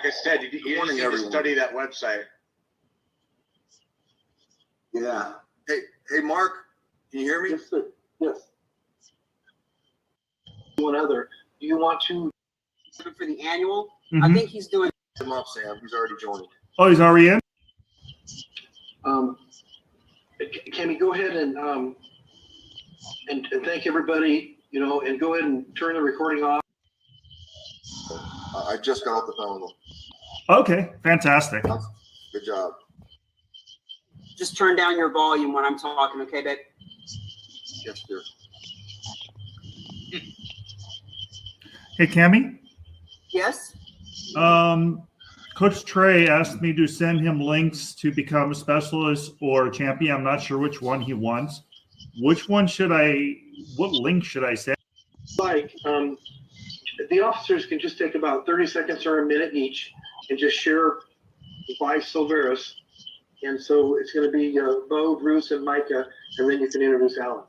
like I said, you just need to study that website. Yeah. Hey, Mark, can you hear me? Yes, sir. Yes. One other. Do you want to for the annual? Mm-hmm. I think he's doing Him up, Sam. He's already joined. Oh, he's already in? Cammy, go ahead and thank everybody, and go ahead and turn the recording off. I just got off the phone with him. Okay, fantastic. Good job. Just turn down your volume when I'm talking, okay, babe? Yes, sir. Hey, Cammie? Yes? Coach Trey asked me to send him links to become a specialist or a champion. I'm not sure which one he wants. What link should I send? The officers can just take about 30 seconds or a minute each and just share why Soleres. And so it's going to be Bo, Bruce, and Micah, and then you can introduce Alan.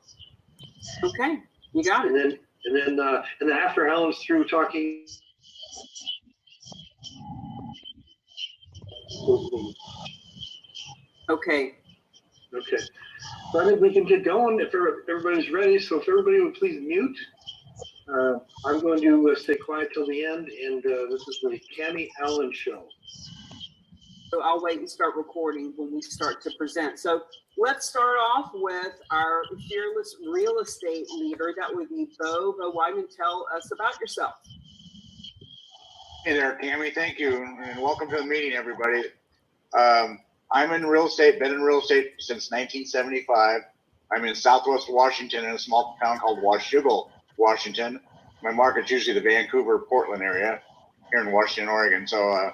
Okay, you got it. And then after Alan's through talking. Okay. Okay. So I think we can get going if everybody's ready. So if everybody would please mute. I'm going to stay quiet till the end, and this is the Cammy Allen Show. So I'll wait and start recording when we start to present. So let's start off with our fearless real estate leader. That would be Bo. Bo Wyman, tell us about yourself. Hey there, Cammy. Thank you, and welcome to the meeting, everybody. I'm in real estate, been in real estate since 1975. I'm in Southwest Washington in a small town called Washougal, Washington. My market's usually the Vancouver, Portland area here in Washington, Oregon. So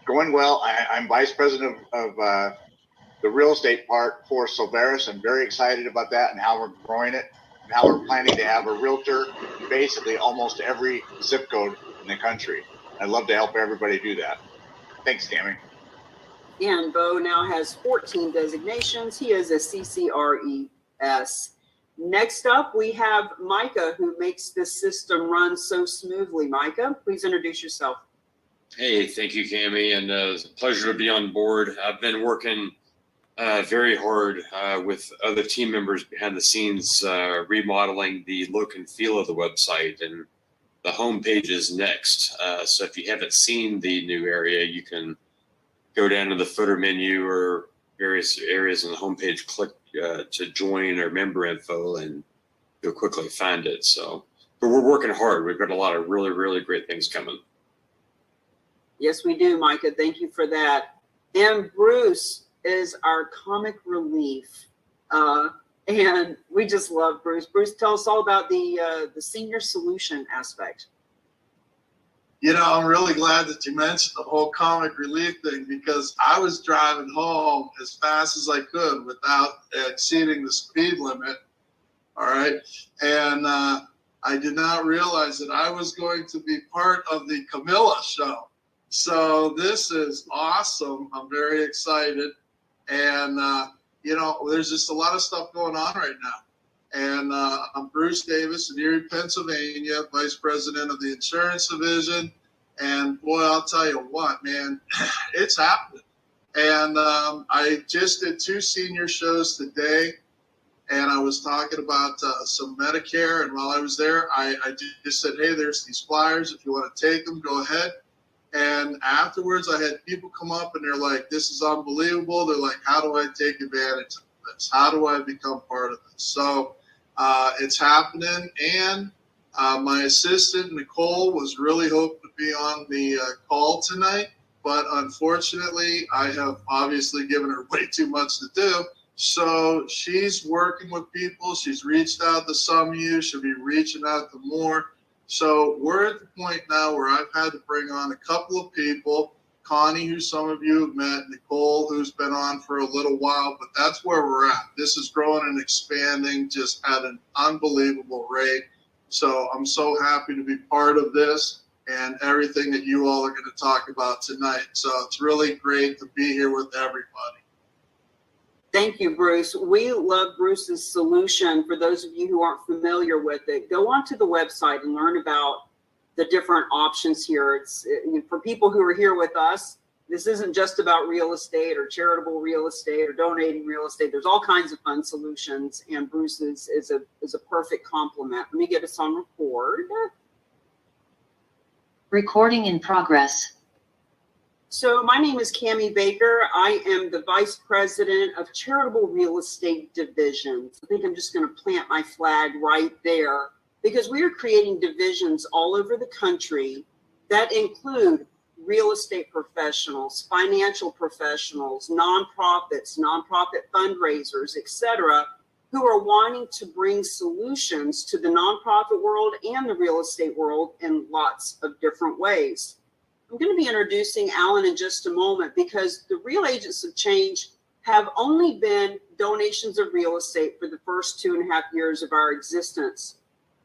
going well. I'm vice president of the real estate part for Soleres. I'm very excited about that and how we're growing it and how we're planning to have a realtor basically almost every zip code in the country. I'd love to help everybody do that. Thanks, Tammy. And Bo now has 14 designations. He is a CCRES. Next up, we have Micah, who makes this system run so smoothly. Micah, please introduce yourself. Hey, thank you, Cammy, and it's a pleasure to be on board. I've been working very hard with other team members behind the scenes, remodeling the look and feel of the website, and the homepage is next. So if you haven't seen the new area, you can go down to the footer menu or various areas on the homepage, click to join or member info, and you'll quickly find it. So, but we're working hard. We've got a lot of really, really great things coming. Yes, we do, Micah. Thank you for that. And Bruce is our comic relief. And we just love Bruce. Bruce, tell us all about the senior solution aspect. I'm really glad that you mentioned the whole comic relief thing, because I was driving home as fast as I could without exceeding the speed limit. All right. And I did not realize that I was going to be part of the Camilla show. So this is awesome. I'm very excited. And, there's just a lot of stuff going on right now. And I'm Bruce Davis in Erie, Pennsylvania, Vice President of the Insurance Division. And boy, I'll tell you what, man, it's happening. And I just did 2 senior shows today, and I was talking about some Medicare. And while I was there, I just said, hey, there's these flyers. If you want to take them, go ahead. And afterwards, I had people come up and they're like, this is unbelievable. They're like, how do I take advantage of this? How do I become part of this? So it's happening. And my assistant, Nicole, was really hoping to be on the call tonight. But unfortunately, I have obviously given her way too much to do. So she's working with people. She's reached out to some of you. She'll be reaching out to more. So we're at the point now where I've had to bring on a couple of people. Connie, who some of you have met, Nicole, who's been on for a little while, but that's where we're at. This is growing and expanding just at an unbelievable rate. So I'm so happy to be part of this and everything that you all are going to talk about tonight. So it's really great to be here with everybody. Thank you, Bruce. We love Bruce's solution. For those of you who aren't familiar with it, go onto the website and learn about the different options here. It's for people who are here with us. This isn't just about real estate or charitable real estate or donating real estate. There's all kinds of fun solutions, and Bruce is a perfect complement. Let me get us on record. Recording in progress. So my name is Cammie Baker. I am the Vice President of Charitable Real Estate Divisions. I think I'm just going to plant my flag right there because we are creating divisions all over the country that include real estate professionals, financial professionals, nonprofits, nonprofit fundraisers, etc., who are wanting to bring solutions to the nonprofit world and the real estate world in lots of different ways. I'm going to be introducing Alan in just a moment because the Real Agents of Change have only been donations of real estate for the first 2.5 years of our existence.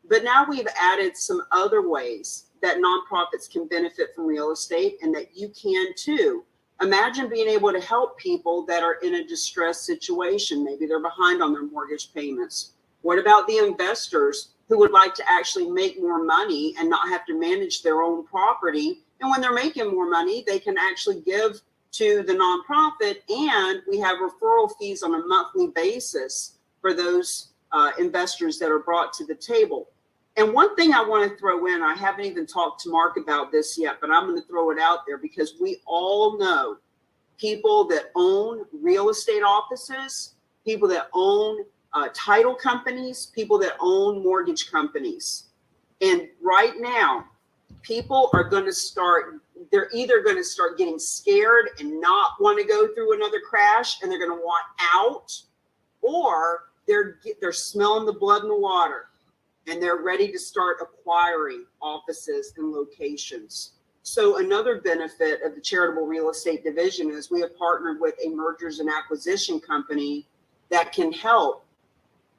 But now we've added some other ways that nonprofits can benefit from real estate and that you can too. Imagine being able to help people that are in a distressed situation. Maybe they're behind on their mortgage payments. What about the investors who would like to actually make more money and not have to manage their own property? And when they're making more money, they can actually give to the nonprofit, and we have referral fees on a monthly basis for those investors that are brought to the table. And one thing I want to throw in, I haven't even talked to Mark about this yet, but I'm going to throw it out there because we all know people that own real estate offices, people that own title companies, people that own mortgage companies. And right now, people are going to start, they're either going to start getting scared and not want to go through another crash and they're going to want out, or they're smelling the blood in the water and they're ready to start acquiring offices and locations. So another benefit of the Charitable Real Estate Division is we have partnered with a mergers and acquisition company that can help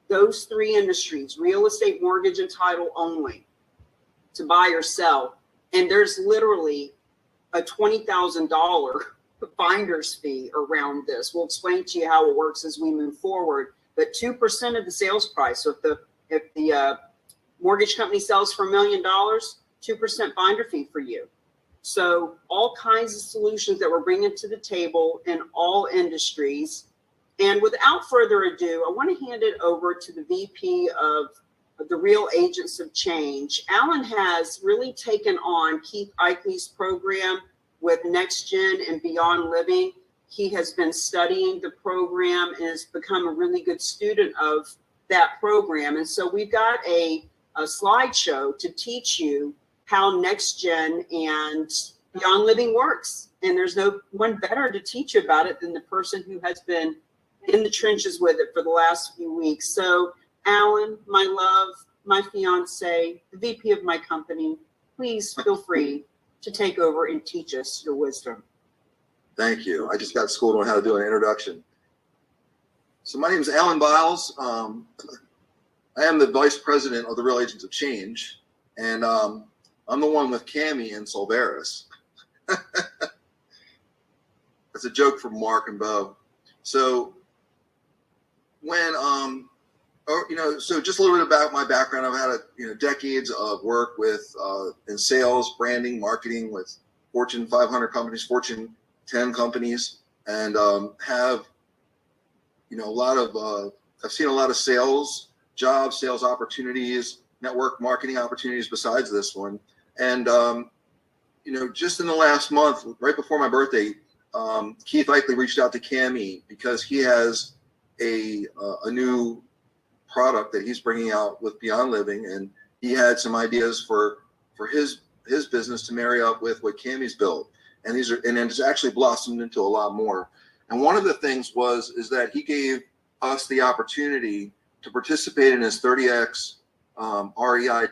those three industries, real estate, mortgage, and title only, to buy or sell. And there's literally a $20,000 finder's fee around this. We'll explain to you how it works as we move forward. But 2% of the sales price. So if the mortgage company sells for $1 million, 2% finder fee for you. So all kinds of solutions that we're bringing to the table in all industries. And without further ado, I want to hand it over to the VP of the Real Agents of Change. Alan has really taken on Keith Eichley's program with Next Gen and Beyond Living. He has been studying the program and has become a really good student of that program. And so we've got a slideshow to teach you how Next Gen and Beyond Living works. And there's no one better to teach you about it than the person who has been in the trenches with it for the last few weeks. So Alan, my love, my fiance, the VP of my company, please feel free to take over and teach us your wisdom. Thank you. I just got schooled on how to do an introduction. So my name is Alan Biles. I am the Vice President of the Real Agents of Change, and I'm the one with Cammie and Soleres. That's a joke from Mark and Bo. So when so just a little bit about my background. I've had decades of work with in sales, branding, marketing with Fortune 500 companies, Fortune 10 companies, and have a lot of I've seen a lot of sales jobs, sales opportunities, network marketing opportunities besides this one. And just in the last month, right before my birthday, Keith Eichley reached out to Cammie because he has a new product that he's bringing out with Beyond Living, and he had some ideas for his business to marry up with what Cammie's built, and it's actually blossomed into a lot more. And one of the things is that he gave us the opportunity to participate in his 30X REI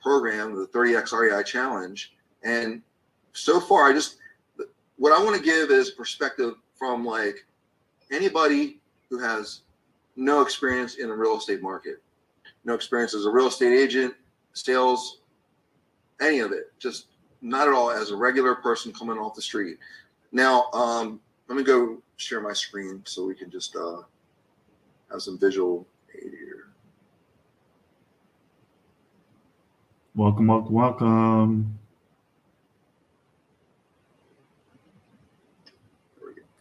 program, the 30X REI Challenge. And so far, what I want to give is perspective from like anybody who has no experience in the real estate market, no experience as a real estate agent, sales, any of it, just not at all, as a regular person coming off the street. Now, let me go share my screen so we can just have some visual aid here. Welcome, welcome, welcome.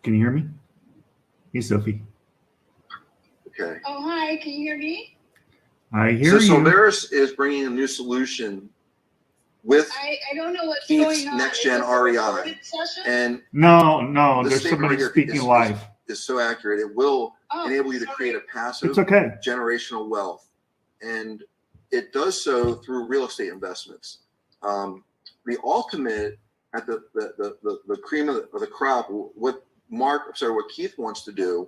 Can you hear me? Hey, Sophie. Okay. Oh, hi. Can you hear me? I hear So you. Soleres is bringing a new solution with I don't know what's Keith's going on. next Is gen this a REI. recorded session? And No, this there's statement somebody right here speaking is live. so accurate. It will Oh, enable you to sorry. create a passive It's okay. generational wealth. And it does so through real estate investments. The ultimate at the cream of the crop, what Keith wants to do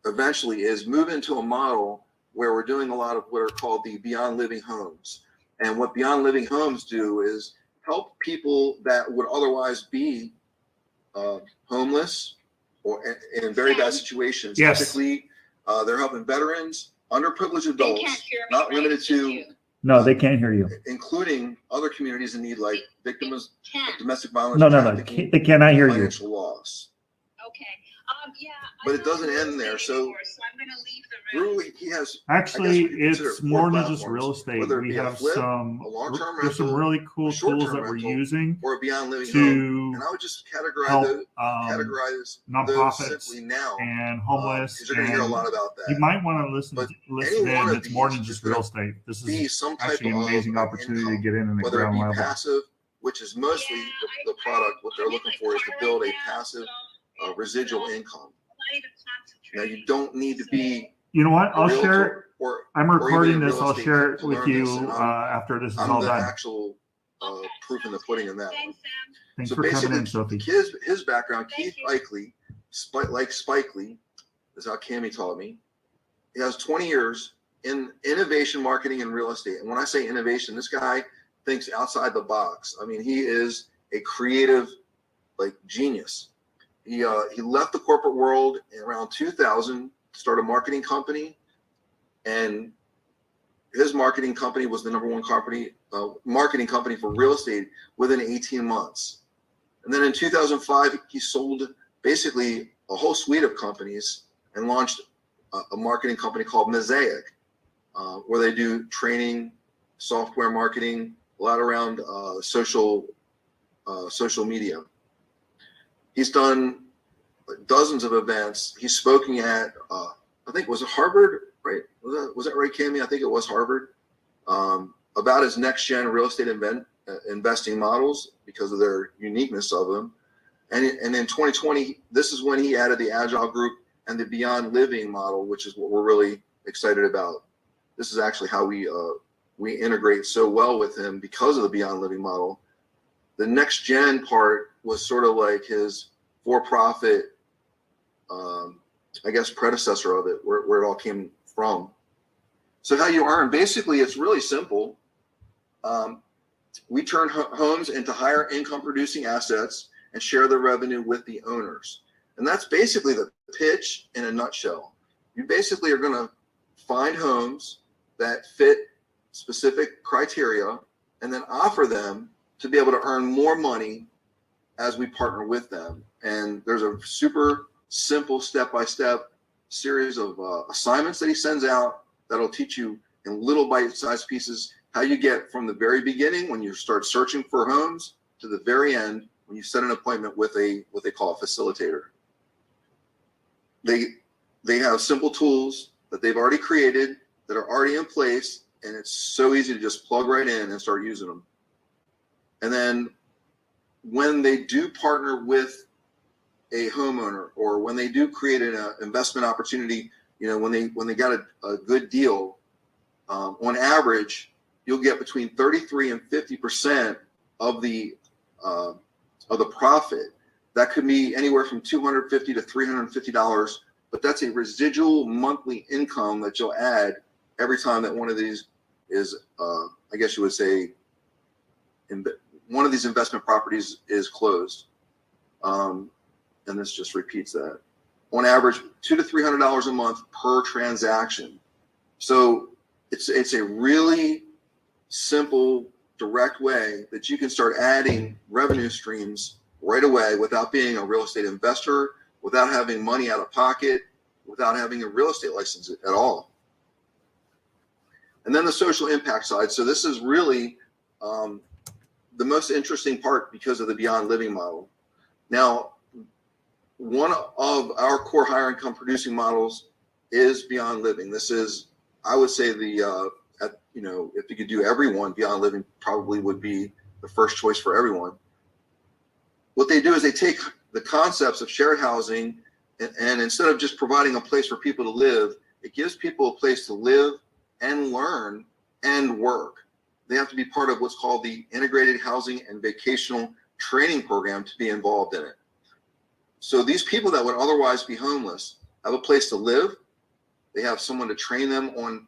eventually is move into a model where we're doing a lot of what are called the Beyond Living homes. And what Beyond Living homes do is help people that would otherwise be homeless or in very bad situations. Yes. Typically, they're helping veterans, underprivileged They adults, can't hear me, not right? limited Just to, you. No, they can't hear you. including other communities in need, like victims of Can't. domestic violence, No. trafficking, They cannot hear you. financial loss. Okay. Yeah. But I'm it not doesn't in real end there, estate so anymore, so I'm going to leave the room. Drew, he has Actually, I guess we could consider it's it four more than just platforms, real estate. whether it We be a have flip, some. a long-term There's some rental, really cool a short-term tools that we're rental, using or a Beyond Living home. And to I would just categorize help those, those nonprofits simply now, and homeless. because you're going to hear a And lot about that. you might want to listen But in. any one of It's more these than is just gonna real estate. This be is some type actually an of amazing opportunity to income, get in the whether it ground be level. passive, which is mostly Yeah, the product. What they're I'm in looking the for is to car build right a now, passive so, residual you know, income. I'm not even Now, you concentrating. don't need to be You know what? a I'll share it. realtor or I'm or even recording in this. real I'll estate share it to with learn this, you and after this is I'm all the done. actual Okay, proof in the sounds pudding good. in that one. Thanks, Sam. Thanks So for coming basically, in, Sophie. his background, Thank Keith you. Likely, like Spike Lee, is how Cammie taught me. He has 20 years in innovation marketing and real estate. And when I say innovation, this guy thinks outside the box. I mean, he is a creative, genius. He left the corporate world in around 2000, started a marketing company, and his marketing company was the number one marketing company for real estate within 18 months. And then in 2005, he sold basically a whole suite of companies and launched a marketing company called Mosaic, where they do training, software marketing, a lot around social media. He's done dozens of events. He's spoken at, I think, was it Harvard, right? Was that right, Cammie? I think it was Harvard, about his next gen real estate investing models because of their uniqueness of them. And in 2020, this is when he added the Agile Group and the Beyond Living model, which is what we're really excited about. This is actually how we integrate so well with him because of the Beyond Living model. The next gen part was sort of like his for-profit, I guess, predecessor of it, where it all came from. So how you earn, basically, it's really simple. We turn homes into higher income producing assets and share the revenue with the owners. And that's basically the pitch in a nutshell. You basically are going to find homes that fit specific criteria and then offer them to be able to earn more money as we partner with them. And there's a super simple step-by-step series of assignments that he sends out that'll teach you in little bite-sized pieces how you get from the very beginning when you start searching for homes to the very end when you set an appointment with what they call a facilitator. They have simple tools that they've already created that are already in place, and it's so easy to just plug right in and start using them. And then when they do partner with a homeowner, or when they do create an investment opportunity, when they got a good deal, on average, you'll get between 33 and 50% of the profit. That could be anywhere from $250 to $350, but that's a residual monthly income that you'll add every time that one of these is, I guess you would say, one of these investment properties is closed. And this just repeats that. On average, $200 to $300 a month per transaction. So it's a really simple, direct way that you can start adding revenue streams right away without being a real estate investor, without having money out of pocket, without having a real estate license at all. And then the social impact side. So this is really the most interesting part because of the Beyond Living model. Now, one of our core higher income producing models is Beyond Living. This is, I would say, if you could do everyone, Beyond Living probably would be the first choice for everyone. What they do is they take the concepts of shared housing and instead of just providing a place for people to live, it gives people a place to live and learn and work. They have to be part of what's called the Integrated Housing and Vocational Training Program to be involved in it. So these people that would otherwise be homeless have a place to live. They have someone to train them on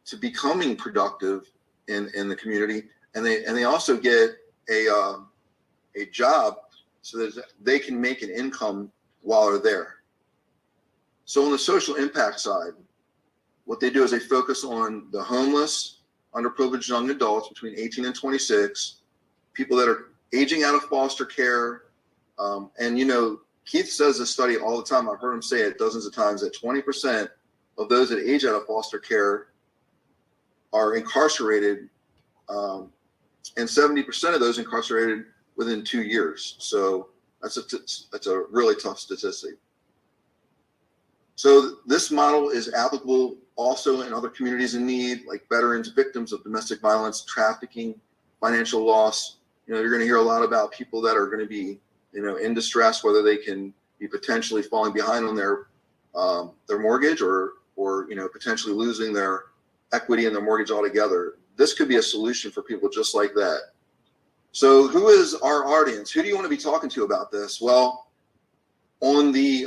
to becoming productive in the community, and they also get a job so that they can make an income while they're there. So on the social impact side, what they do is they focus on the homeless, underprivileged young adults between 18 and 26, people that are aging out of foster care. And, you know, Keith says this study all the time. I've heard him say it dozens of times that 20% of those that age out of foster care are incarcerated, and 70% of those incarcerated within 2 years. So that's a really tough statistic. So this model is applicable also in other communities in need, like veterans, victims of domestic violence, trafficking, financial loss. You know, you're going to hear a lot about people that are going to be, you know, in distress, whether they can be potentially falling behind on their mortgage or you know, potentially losing their equity in their mortgage altogether. This could be a solution for people just like that. So who is our audience? Who do you want to be talking to about this? Well, on the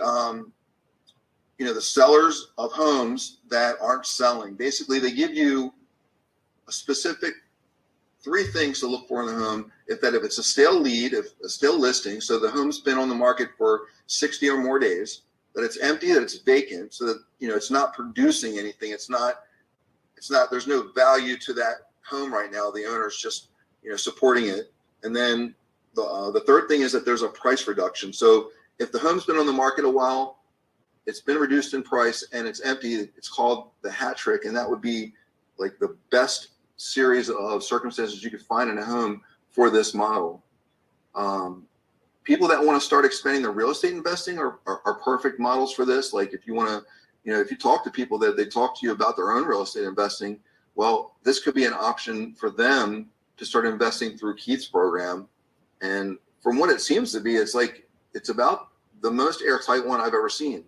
you know, the sellers of homes that aren't selling, basically they give you a specific 3 things to look for in the home. If it's a stale lead, if a stale listing, so the home's been on the market for 60 or more days, that it's empty, that it's vacant, so that, you know, it's not producing anything. It's not, there's no value to that home right now. The owner's just, you know, supporting it. And then the third thing is that there's a price reduction. So if the home's been on the market a while, it's been reduced in price and it's empty, it's called the hat trick. And that would be like the best series of circumstances you could find in a home for this model. People that want to start expanding their real estate investing are perfect models for this. Like if you want to, you know, if you talk to people that they talk to you about their own real estate investing, well, this could be an option for them to start investing through Keith's program. And from what it seems to be, it's about the most airtight one I've ever seen.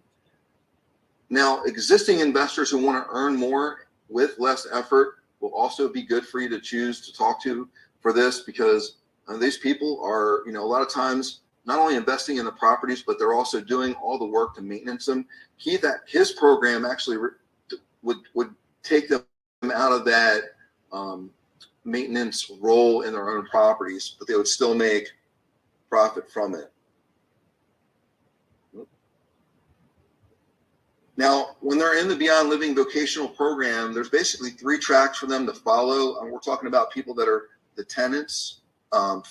Now, existing investors who want to earn more with less effort will also be good for you to choose to talk to for this, because these people are, you know, a lot of times not only investing in the properties, but they're also doing all the work to maintenance them. His program actually would take them out of that maintenance role in their own properties, but they would still make profit from it. Now, when they're in the Beyond Living vocational program, there's basically 3 tracks for them to follow. We're talking about people that are the tenants,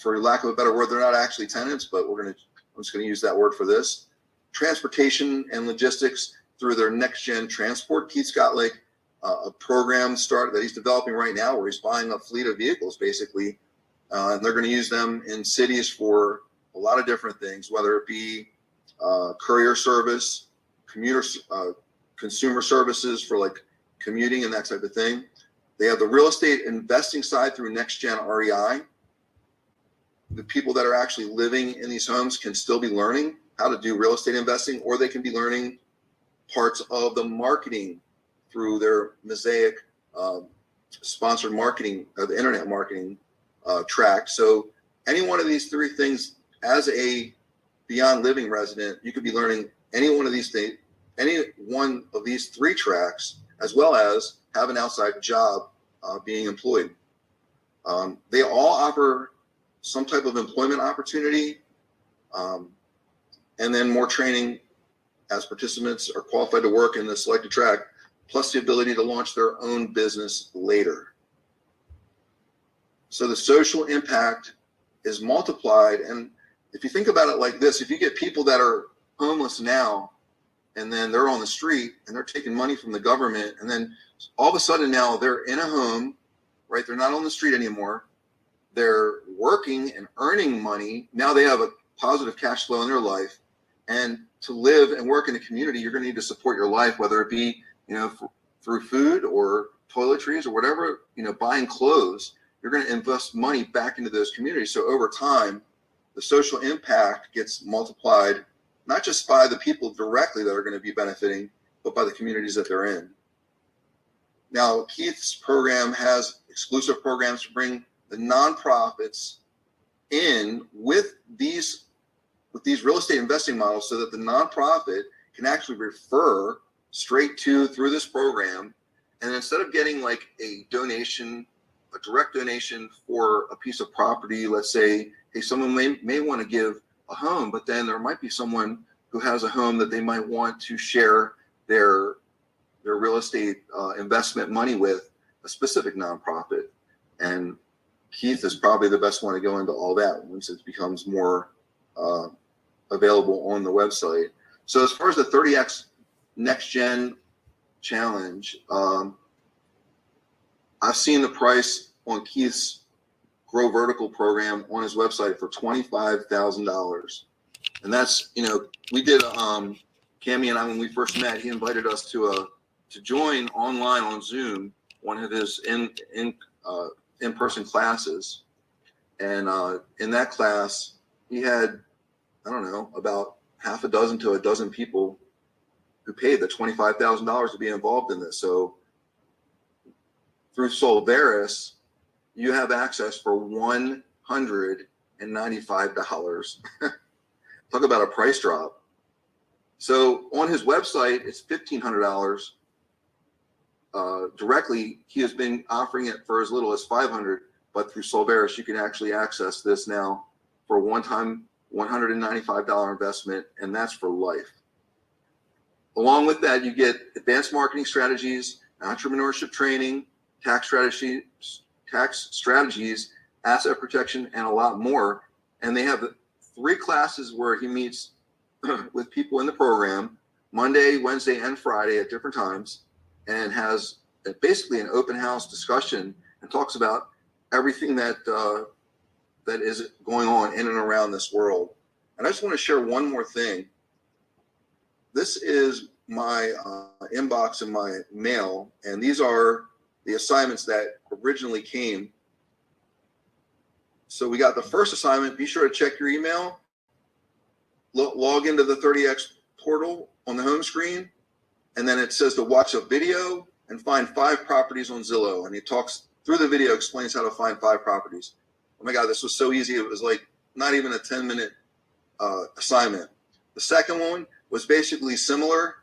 for lack of a better word. They're not actually tenants, but I'm just going to use that word for this. Transportation and logistics through their next gen transport. Keith's got like a program that he's developing right now where he's buying a fleet of vehicles basically, and they're going to use them in cities for a lot of different things, whether it be courier service, consumer services for like commuting and that type of thing. They have the real estate investing side through Next Gen REI. The people that are actually living in these homes can still be learning how to do real estate investing, or they can be learning parts of the marketing through their Mosaic sponsored marketing, the internet marketing track. So any one of these 3 things, as a Beyond Living resident, you could be learning any one of these 3 tracks, as well as have an outside job being employed. They all offer some type of employment opportunity, and then more training as participants are qualified to work in the selected track, plus the ability to launch their own business later. So the social impact is multiplied. And if you think about it like this, if you get people that are homeless now, and then they're on the street and they're taking money from the government, and then all of a sudden now they're in a home, right? They're not on the street anymore. they're working and earning money. Now they have a positive cash flow in their life. And to live and work in the community, you're going to need to support your life, whether it be, through food or toiletries or whatever, buying clothes. You're going to invest money back into those communities. So over time, the social impact gets multiplied, not just by the people directly that are going to be benefiting, but by the communities that they're in. Now, Keith's program has exclusive programs to bring the nonprofits in with these real estate investing models, so that the nonprofit can actually refer straight through this program. And instead of getting like a direct donation for a piece of property, let's say, hey, someone may want to give a home, but then there might be someone who has a home that they might want to share their real estate investment money with a specific nonprofit. And Keith is probably the best one to go into all that once it becomes more available on the website. So as far as the 30X Next Gen Challenge, I've seen the price on Keith's Grow Vertical program on his website for $25,000. And that's, we did, Cammie and I, when we first met, he invited us to join online on Zoom, one of his in-person classes. And in that class, he had, I don't know, about half a dozen to a dozen people who paid the $25,000 to be involved in this. So through Soleres, you have access for $195. Talk about a price drop. So on his website, it's $1,500. Directly, he has been offering it for as little as $500, but through Soleres, you can actually access this now for a one-time $195 investment, and that's for life. Along with that, you get advanced marketing strategies, entrepreneurship training, tax strategies, asset protection, and a lot more. And they have 3 classes where he meets with people in the program Monday, Wednesday, and Friday at different times, and has basically an open house discussion and talks about everything that is going on in and around this world. And I just want to share one more thing. This is my inbox in my mail, and these are the assignments that originally came. So we got the first assignment. Be sure to check your email. Log into the 30X portal on the home screen, and then it says to watch a video and find 5 properties on Zillow. And he talks through the video, explains how to find 5 properties. Oh my God, this was so easy. It was like not even a 10-minute assignment. The second one was basically similar.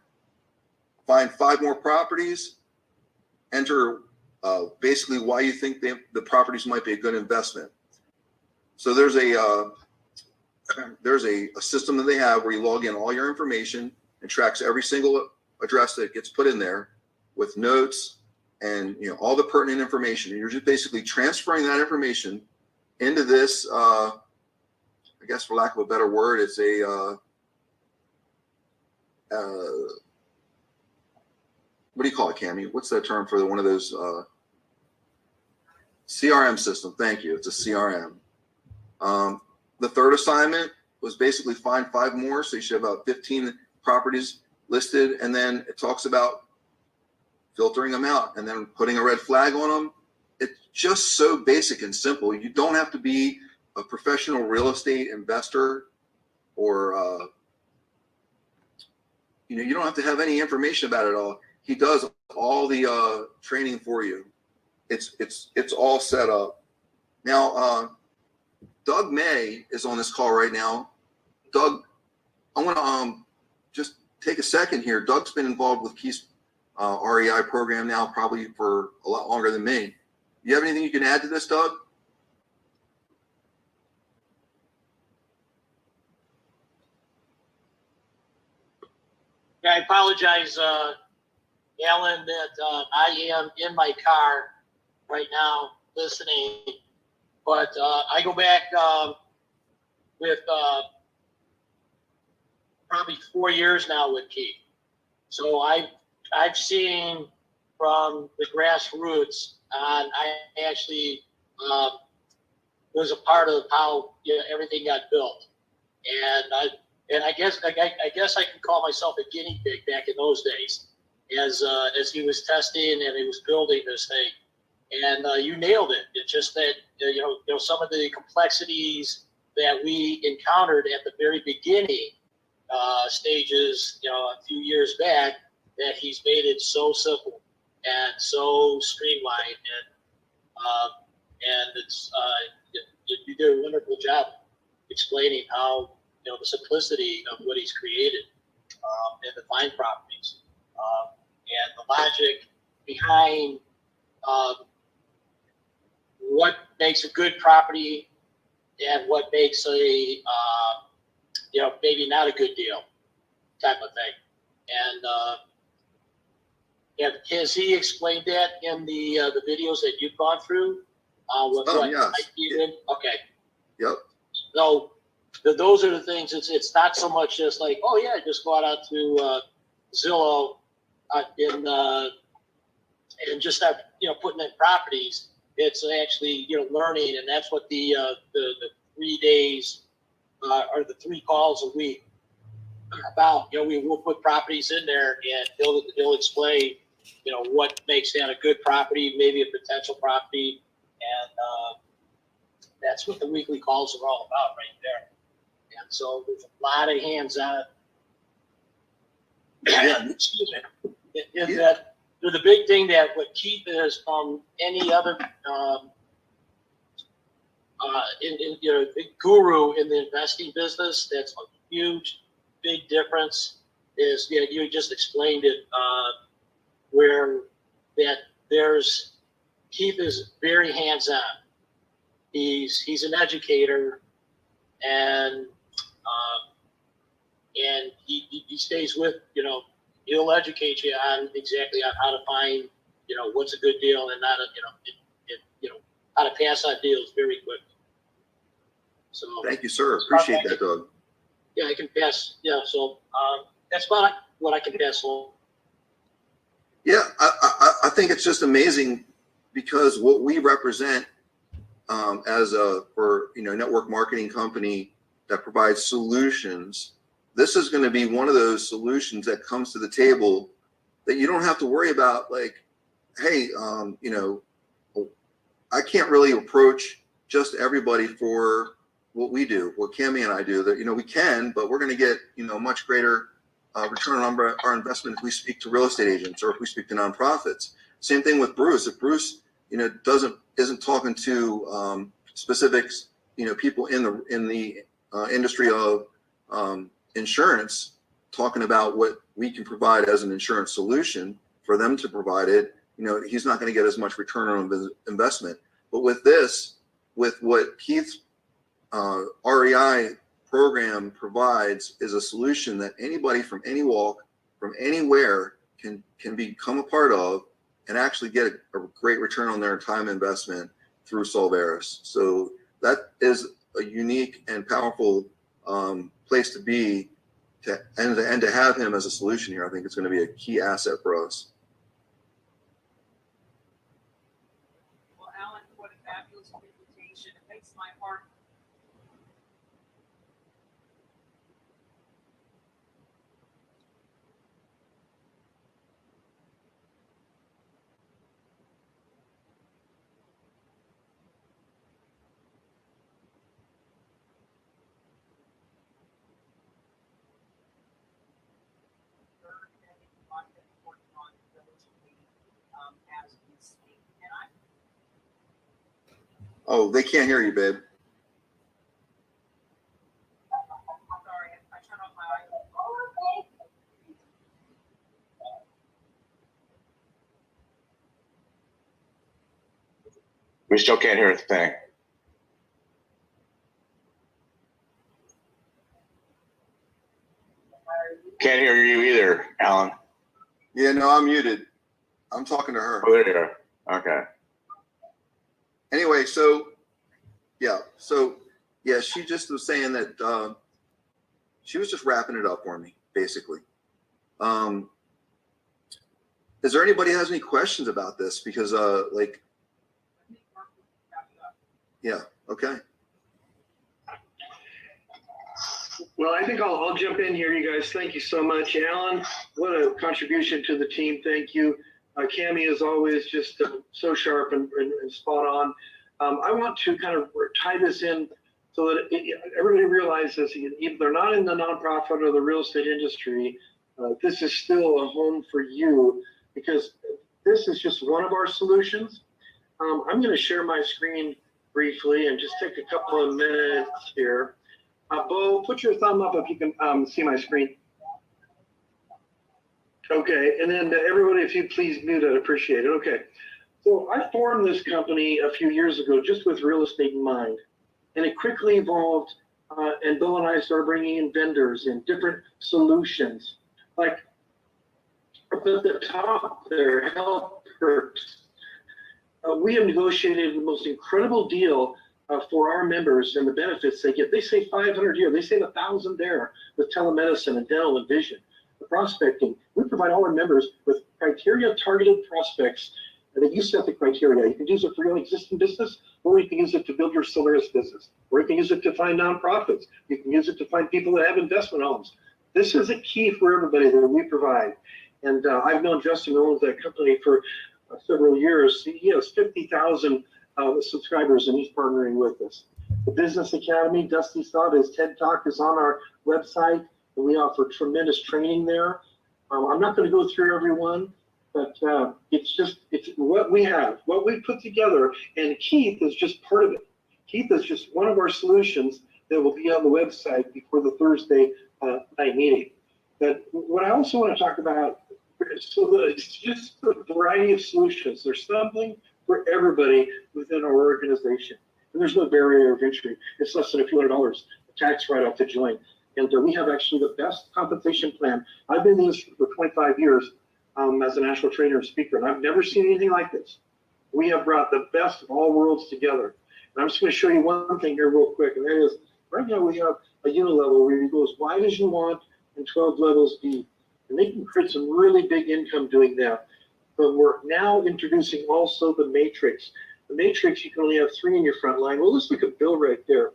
Find 5 more properties. Enter basically why you think the properties might be a good investment. So there's a system that they have where you log in all your information and tracks every single address that gets put in there with notes and all the pertinent information. And you're just basically transferring that information into this. I guess for lack of a better word, it's a what do you call it, Cammie? What's that term for one of those CRM system? Thank you. It's a CRM. The third assignment was basically find 5 more. So you should have about 15 properties listed. And then it talks about filtering them out and then putting a red flag on them. It's just so basic and simple. You don't have to be a professional real estate investor or, you don't have to have any information about it all. He does all the training for you. It's all set up. Now, Doug May is on this call right now. Doug, I want to just take a second here. Doug's been involved with Keith's REI program now probably for a lot longer than me. You have anything you can add to this, Doug? Yeah, I apologize, Alan, that I am in my car right now listening. But I go back with probably 4 years now with Keith. So I've seen from the grassroots, and I actually was a part of how everything got built. And I guess I can call myself a guinea pig back in those days, as he was testing and he was building this thing. And you nailed it. It's just that some of the complexities that we encountered at the very beginning stages, a few years back, that he's made it so simple and so streamlined, and it's you did a wonderful job explaining how the simplicity of what he's created and the fine properties and the logic behind what makes a good property and what makes a maybe not a good deal type of thing. And has he explained that in the videos that you've gone through? Yes. Okay. Yep. So those are the things. It's not so much just like, oh yeah, just go out to Zillow and just start putting in properties. It's actually learning, and that's what the 3 days or the 3 calls a week are about. We will put properties in there, and he'll explain what makes that a good property, maybe a potential property, and that's what the weekly calls are all about right there. And so there's a lot of hands-on. Yeah. Excuse me. Is that the big thing that what Keith is from any other guru in the investing business? That's a huge, big difference. Is you just explained it, where that Keith is very hands-on. He's an educator, and he stays with he'll educate you on exactly on how to find what's a good deal and not how to pass on deals very quickly. So Thank you, sir. Appreciate that, Doug. yeah, I can pass. Yeah, so that's about what I can pass on. Yeah, I think it's just amazing because what we represent as a network marketing company that provides solutions. This is going to be one of those solutions that comes to the table that you don't have to worry about. Like, hey, I can't really approach just everybody for what we do, what Cami and I do. That we can, but we're going to get much greater return on our investment if we speak to real estate agents or if we speak to nonprofits. Same thing with Bruce. If Bruce isn't talking to specifics, people in the industry of insurance, talking about what we can provide as an insurance solution for them to provide it, he's not going to get as much return on investment. But with what Keith's REI program provides is a solution that anybody from any walk, from anywhere can become a part of and actually get a great return on their time investment through Soleres. So that is a unique and powerful place to be, and to have him as a solution here. I think it's going to be a key asset for us. Well, Alan, what a fabulous presentation. It makes my heart. Oh, they can't hear you, babe. Sorry, I turned off my iPhone. We still can't hear a thing. Can't hear you either, Alan. Yeah, no, I'm muted. I'm talking to her. Oh, there you are. Okay. Anyway, she just was saying that she was just wrapping it up for me, basically. Is there anybody who has any questions about this? Because Okay. Well, I think I'll jump in here, you guys. Thank you so much. Alan, what a contribution to the team. Thank you. Cammie is always just so sharp and spot on. I want to kind of tie this in so that everybody realizes if they're not in the nonprofit or the real estate industry, this is still a home for you, because this is just one of our solutions. I'm going to share my screen briefly and just take a couple of minutes here. Bo, put your thumb up if you can see my screen. Okay, and then everybody, if you please mute, I'd appreciate it. Okay, so I formed this company a few years ago just with real estate in mind, and it quickly evolved, and Bill and I started bringing in vendors and different solutions. Like up at the top there, health perks. We have negotiated the most incredible deal for our members and the benefits they get. They save $500 here, they save $1,000 there with telemedicine and dental and vision. The prospecting, we provide all our members with criteria targeted prospects, and then you set the criteria. You can use it for your existing business, or you can use it to build your Soleres business, or you can use it to find nonprofits. You can use it to find people that have investment homes. This is a key for everybody that we provide. And I've known Justin, who owns that company, for several years. He has 50,000 subscribers, and he's partnering with us. The Business Academy, Dusty saw his TED Talk is on our website, and we offer tremendous training there. I'm not going to go through every one, but it's what we have, what we put together, and Keith is just part of it. Keith is just one of our solutions that will be on the website before the Thursday night meeting. But what I also want to talk about, so it's just a variety of solutions. There's something for everybody within our organization. And there's no barrier of entry. It's less than a few $100, a tax write-off to join. And we have actually the best compensation plan. I've been in this for 25 years as a national trainer and speaker, and I've never seen anything like this. We have brought the best of all worlds together. And I'm just going to show you one thing here real quick, and that is, right now we have a unit level where you go as wide as you want and 12 levels deep. And they can create some really big income doing that. But we're now introducing also the matrix. The matrix, you can only have 3 in your front line. Well, let's look at Bill right there.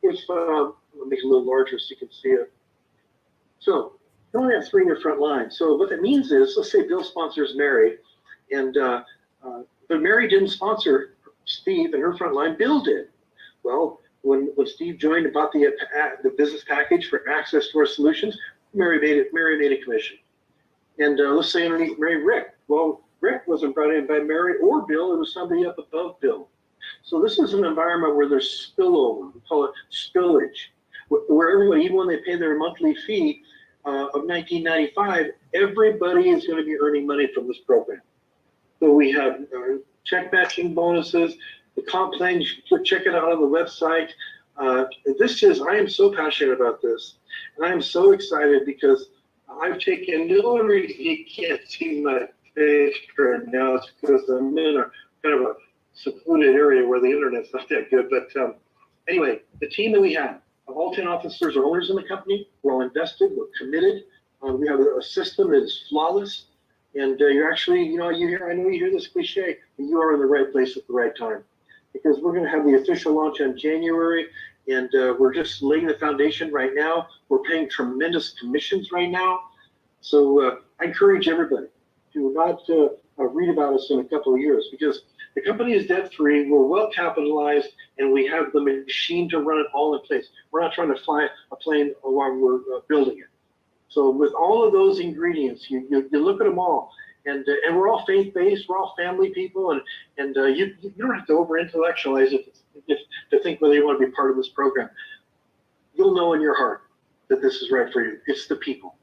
If I'll make it a little larger so you can see it. So you only have 3 in your front line. So what that means is, let's say Bill sponsors Mary, and but Mary didn't sponsor Steve and her front line. Bill did. Well, when Steve joined and bought the business package for access to our solutions, Mary made a commission. And let's say underneath Mary, Rick. Well, Rick wasn't brought in by Mary or Bill. It was somebody up above Bill. So this is an environment where there's spillover. We call it spillage, where everybody, even when they pay their monthly fee of $19.95, everybody is going to be earning money from this program. So we have check matching bonuses, the comp plan. Check it out on the website. I am so passionate about this, and I am so excited because I've taken, the only reason you can't see my face right now is because I'm in a kind of a secluded area where the internet's not that good. But anyway, the team that we have, all 10 officers are owners in the company. We're all invested. We're committed. We have a system that is flawless. And you're actually, I know you hear this cliche, but you are in the right place at the right time. Because we're going to have the official launch in January. And we're just laying the foundation right now. We're paying tremendous commissions right now. So I encourage everybody to not read about us in a couple of years, because the company is debt-free, we're well capitalized, and we have the machine to run it all in place. We're not trying to fly a plane while we're building it. So with all of those ingredients, you look at them all, and we're all faith-based, we're all family people, and you don't have to over-intellectualize it to think whether you want to be part of this program. You'll know in your heart that this is right for you. It's the people.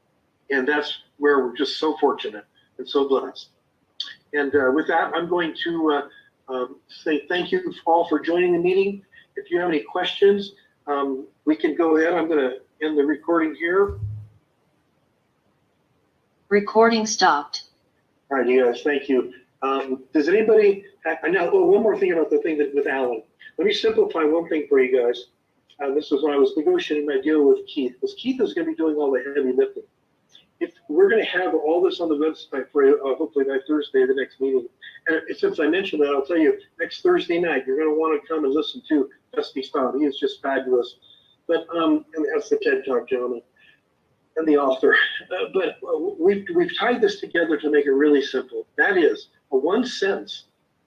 And that's where we're just so fortunate and so blessed. And with that, I'm going to say thank you all for joining the meeting. If you have any questions, we can go ahead. I'm going to end the recording here. Recording stopped. All right, you guys, thank you. Does anybody, one more thing about the thing with Alan. Let me simplify one thing for you guys. This was when I was negotiating my deal with Keith, because Keith is going to be doing all the heavy lifting. if we're going to have all this on the website for hopefully by Thursday, the next meeting. And since I mentioned that, I'll tell you, next Thursday night, you're going to want to come and listen to Dusty Stone. He is just fabulous. But and that's the TED Talk gentleman and the author. But we've tied this together to make it really simple. That is a one sentence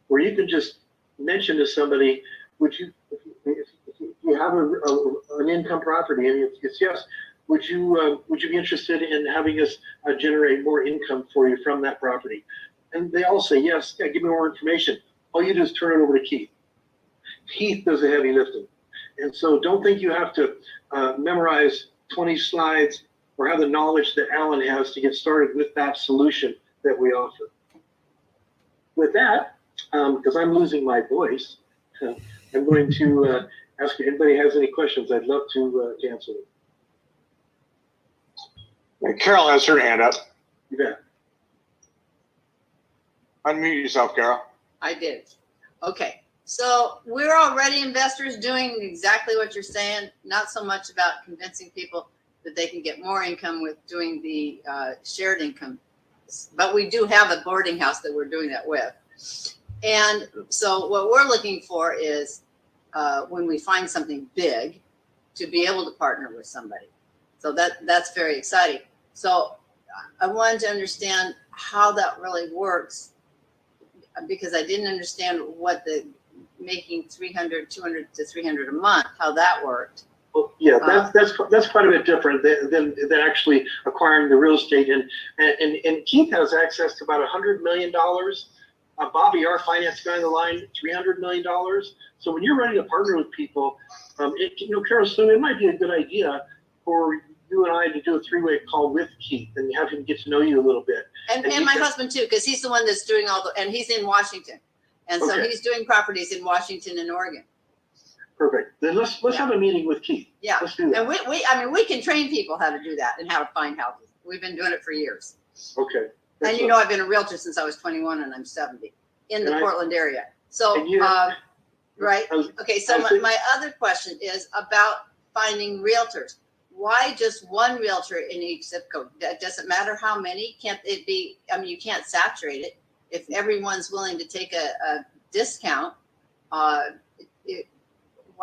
where you can just mention to somebody, would you, if you have an income property, and it's yes, would you be interested in having us generate more income for you from that property? And they all say yes. Yeah, give me more information. All you do is turn it over to Keith. Keith does the heavy lifting, and so don't think you have to memorize 20 slides or have the knowledge that Alan has to get started with that solution that we offer. With that, because I'm losing my voice, I'm going to ask if anybody has any questions. I'd love to answer them. Carol has her hand up. You bet. Unmute yourself, Carol. I did. Okay. So we're already investors doing exactly what you're saying, not so much about convincing people that they can get more income with doing the shared income. But we do have a boarding house that we're doing that with. And so what we're looking for is when we find something big, to be able to partner with somebody. So that's very exciting. So I wanted to understand how that really works, because I didn't understand what the making 200 to 300 a month, how that worked. Well, yeah, that's quite a bit different than actually acquiring the real estate. And Keith has access to about $100 million. Bobby, our finance guy on the line, $300 million. So when you're ready to partner with people, Carol, soon it might be a good idea for you and I to do a three-way call with Keith and have him get to know you a little bit. And my husband too, because he's the one that's doing and he's in Washington. And so Okay. he's doing properties in Washington and Oregon. Perfect. Then let's have a meeting with Keith. Yeah. Let's do that. And we can train people how to do that and how to find houses. We've been doing it for years. Okay. And you know, I've been a realtor since I was 21 and I'm 70 in the Portland area. So, And you- right. Okay. So my other question is about finding realtors. Why just one realtor in each zip code? That doesn't matter how many. Can't it be? I mean, you can't saturate it. If everyone's willing to take a discount, why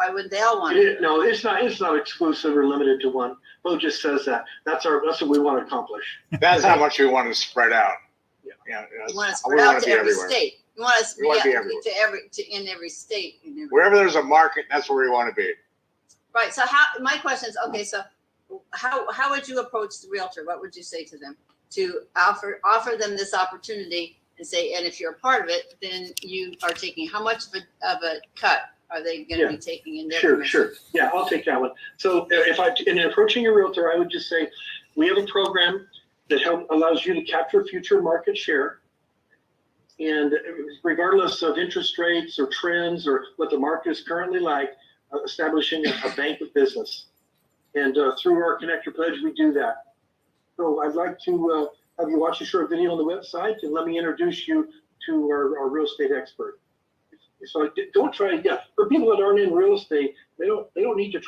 would they all want it? No, it's not exclusive or limited to one. Bo just says that. That's what we want to accomplish. That's how much we want to spread out. Yeah. You want to spread out to every state. You want us to be in every state. Wherever there's a market, that's where we want to be. Right. So my question is, okay, so how would you approach the realtor? What would you say to them to offer them this opportunity and say, and if you're a part of it, then you are taking how much of a cut are they going to be taking in their commission? Sure. Yeah, I'll take that one. So in approaching a realtor, I would just say, we have a program that allows you to capture future market share. And regardless of interest rates or trends or what the market is currently like, establishing a bank of business. And through our Connector Pledge, we do that. So I'd like to have you watch a short video on the website and let me introduce you to our real estate expert. So don't try, for people that aren't in real estate, they don't need to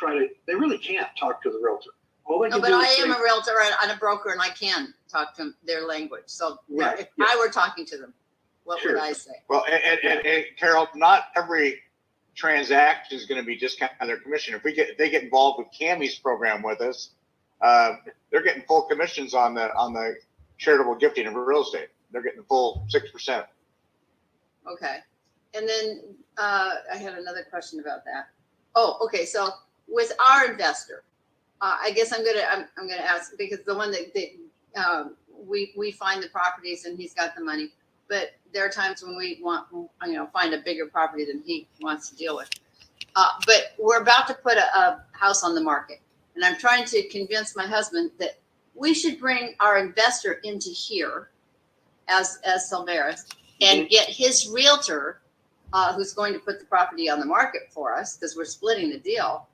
they really can't talk to the realtor. No, but I am a realtor and a broker and I can talk to them their language. So if I were talking to them, what would I say? Well, and Carol, not every transaction is going to be discounted on their commission. If they get involved with Cammie's program with us, they're getting full commissions on the charitable gifting of real estate. They're getting the full 6%. Okay. And then I had another question about that. Oh, okay. So with our investor, I guess I'm gonna ask, because the one that we find the properties and he's got the money, but there are times when we want find a bigger property than he wants to deal with. But we're about to put a house on the market, and I'm trying to convince my husband that we should bring our investor into here as Soleres and get his realtor, who's going to put the property on the market for us because we're splitting the deal,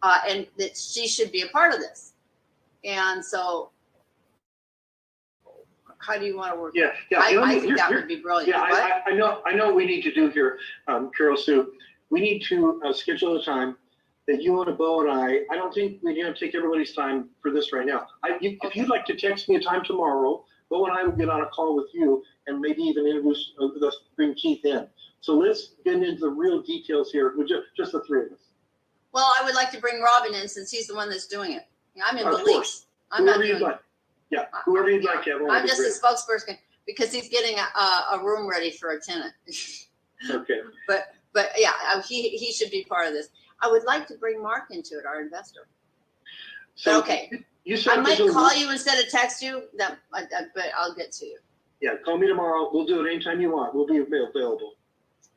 and that she should be a part of this. And so how do you want to work? Yeah. I think that would be brilliant. Yeah, I know what we need to do here, Carol Sue. We need to schedule a time that you and Bo and I don't think we need to take everybody's time for this right now. If you'd like to text me a time tomorrow, Bo and I will get on a call with you and maybe even introduce, bring Keith in. So let's get into the real details here, with just the three of us. Well, I would like to bring Robin in since he's the one that's doing it. I'm in Of Belize. course. I'm not Whoever you'd doing like. Yeah, whoever you'd like to have on. I'm would be just a spokesperson because he's getting a room ready for a tenant. great. Okay. But yeah, he should be part of this. I would like to bring Mark into it, our investor. So Okay. You said I might there's a- call you instead of text you. But I'll get to you. Yeah, call me tomorrow. We'll do it anytime you want. We'll be available.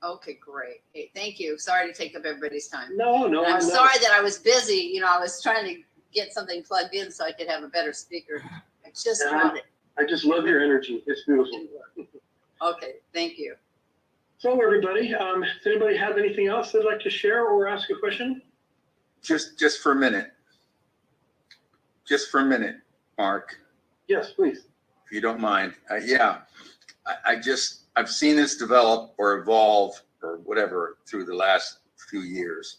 Okay, great. Hey, thank you. Sorry to take up everybody's time. No, And I I'm know. sorry that I was busy. You know, I was trying to get something plugged in so I could have a better speaker. I just Yeah. want it. I just love your energy. It's beautiful. Okay, thank you. So everybody, does anybody have anything else they'd like to share or ask a question? Just for a minute. Just for a minute, Mark, Yes, please. if you don't mind. I've seen this develop or evolve or whatever through the last few years.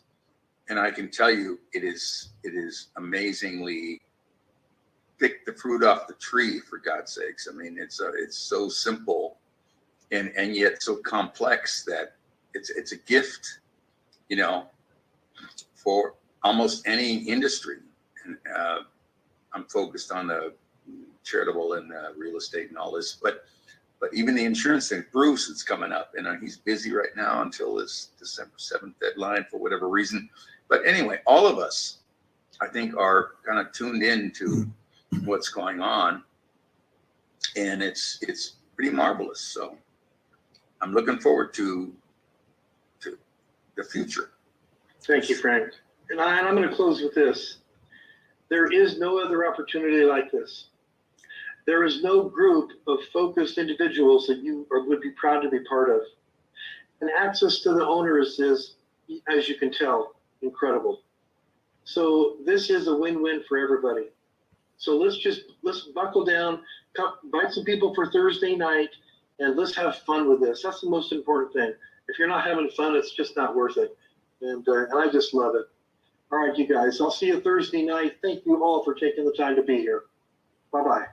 And I can tell you it is amazingly pick the fruit off the tree, for God's sakes. I mean, it's so simple and yet so complex that it's a gift, you know, for almost any industry. And I'm focused on the charitable and real estate and all this, but even the insurance thing, Bruce, it's coming up, and he's busy right now until this December 7th deadline for whatever reason. But anyway, all of us, I think, are kind of tuned in to what's going on, and it's pretty marvelous. So I'm looking forward to the future. Thank you, Frank. And I'm going to close with this. There is no other opportunity like this. There is no group of focused individuals that you would be proud to be part of. And access to the owners is, as you can tell, incredible. So this is a win-win for everybody. So let's buckle down, invite some people for Thursday night, and let's have fun with this. That's the most important thing. If you're not having fun, it's just not worth it. And I just love it. All right, you guys, I'll see you Thursday night. Thank you all for taking the time to be here. Bye-bye.